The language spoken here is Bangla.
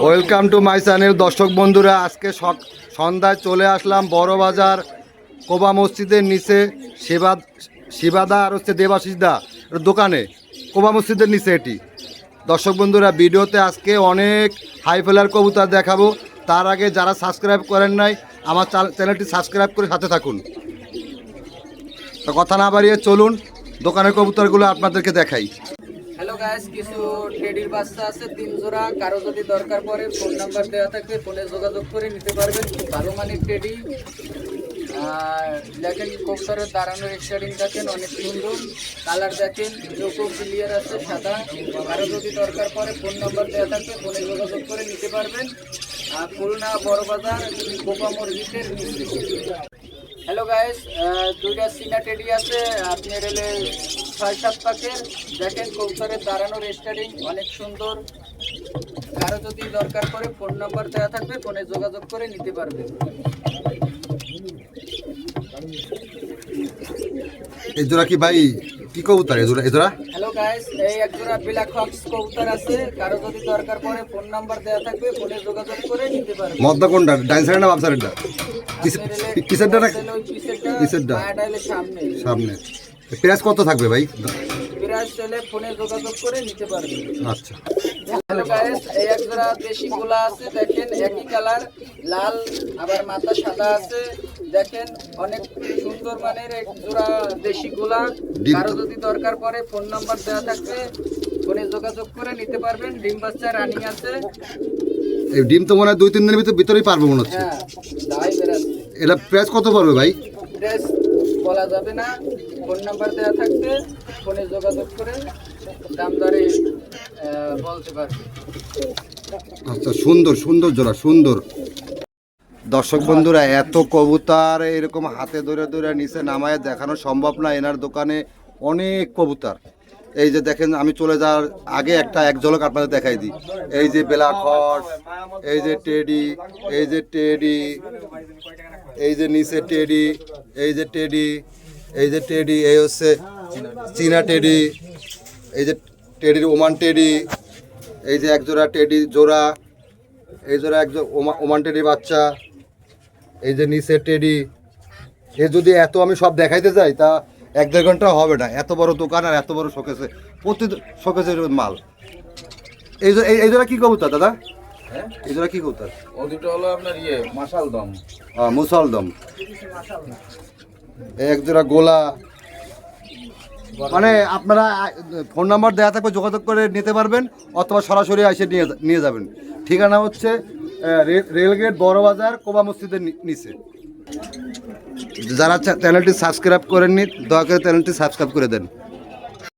Welcome to my channel. দর্শক বন্ধুরা, আজকে সন্ধ্যায় চলে আসলাম বড় বাজার কোবা মসজিদের নিচে শিবাদা আর হচ্ছে দেবাশিস দা দোকানে, কোবা মসজিদের নিচে এটি। দর্শক বন্ধুরা, ভিডিওতে আজকে অনেক হাই ফেলার কবুতর দেখাবো। তার আগে যারা সাবস্ক্রাইব করেন নাই, আমার চ্যানেলটি সাবস্ক্রাইব করে সাথে থাকুন। তো কথা না বাড়িয়ে চলুন দোকানের কবুতরগুলো আপনাদেরকে দেখাই। হ্যালো গাইস, কিছু টেডির বাচ্চা আছে 3 জোড়া। কারো যদি দরকার পড়ে ফোন নাম্বার দেওয়া থাকবে, ফোনে যোগাযোগ করে নিতে পারবেন। খুব ভালো মানের টেডি। আর দেখেন কবুতরের দাঁড়ানোর স্টারিং দেখেন, অনেক সুন্দর। কালার দেখেন, চোখও ক্লিয়ার আছে, সাদা। কারো যদি দরকার পড়ে ফোন নাম্বার দেওয়া থাকবে, ফোনে যোগাযোগ করে নিতে পারবেন। আর খুলনা বড় বাজার কোপা মসজিদের নিচে। হ্যালো গাইস, দুইটা সিনা টেডি আছে আপনার এলে 6-7 পাকের। দেখেন কবুতরের দাঁড়ানোর স্টারিং অনেক সুন্দর। কারো যদি দরকার পড়ে ফোন নাম্বার দেওয়া থাকবে, ফোনে যোগাযোগ করে নিতে পারবে। এই জোড়া কি ভাই কি কবুতর? এই জোড়া হ্যালো গাইস, এই এক জোড়া ব্ল্যাক হক্স কবুতর আছে। কারো যদি দরকার পড়ে ফোন নাম্বার দেওয়া থাকবে, ফোনে যোগাযোগ করে নিতে পারবে। মদ্দা কোনটা, ডাইন সাইড না বাম সাইডটা? পিছেরটা না পিছেরটা? সামনে সামনে। প্রাইস কত থাকবে ভাই? প্রাইস চলে ফোনে যোগাযোগ করে নিতে পারবে। আচ্ছা। হ্যালো গাইস, এই এক জোড়া দেশি গোলা আছে। দেখেন একই কালার, লাল আবার মাথা সাদা আছে। দেখেন অনেক সুন্দর মানের এক জোড়া দেশি গোলা। কারো যদি দরকার পড়ে ফোন নাম্বার দেওয়া থাকবে, ফোনে যোগাযোগ করে নিতে পারবেন। ডিম বাচ্চা রানিং আছে। এই ডিম তো মনে হয় 2-3 দিনের ভিতরেই পারবো মনে হচ্ছে। হ্যাঁ, দাই বেরাচ্ছে। এটা প্রাইস কত পড়বে ভাই? প্রাইস বলা যাবে না, ফোন নাম্বার দেওয়া থাকবে, ফোনে যোগাযোগ করে দাম দরে বলতে পারবে। আচ্ছা, সুন্দর সুন্দর জোড়া, সুন্দর। দর্শক বন্ধুরা, এত কবুতর এরকম হাতে ধরে ধরে নিচে নামায় দেখানো সম্ভব না। এনার দোকানে অনেক কবুতর। এই যে দেখেন, আমি চলে যাওয়ার আগে এক ঝলক আপনাদের দেখাই দিই। এই যে ব্ল্যাক হর্স, এই যে টেডি, এই যে টেডি, এই যে নিচে টেডি, এই যে টেডি, এই যে টেডি, এই হচ্ছে চীনা টেডি, এই যে টেডির ওমান টেডি, এই যে একজোড়া টেডি জোড়া, এই জোড়া ওমান টেডির বাচ্চা, এই যে নিচে টেডি। এ যদি এত আমি সব দেখাইতে যাই তা 1-1.5 ঘন্টা হবে না। এত বড় দোকান আর এত বড় শোকেসে, প্রতি শোকেসের মাল। এই জোড়া কি কবুতর দাদা? হ্যাঁ, এই জোড়া কি কবুতর? ও দুটো হলো আপনার মাশালদম। মুসলদম। এক জোড়া গোলা। মানে আপনারা ফোন নাম্বার দেওয়া থাকবে, যোগাযোগ করে নিতে পারবেন, অথবা সরাসরি এসে নিয়ে যাবেন। ঠিকানা হচ্ছে রেলগেট বড় বাজার কোবা মসজিদের নিচে। যারা চ্যানেলটি সাবস্ক্রাইব করেননি, দয়া করে চ্যানেলটি সাবস্ক্রাইব করে দেন।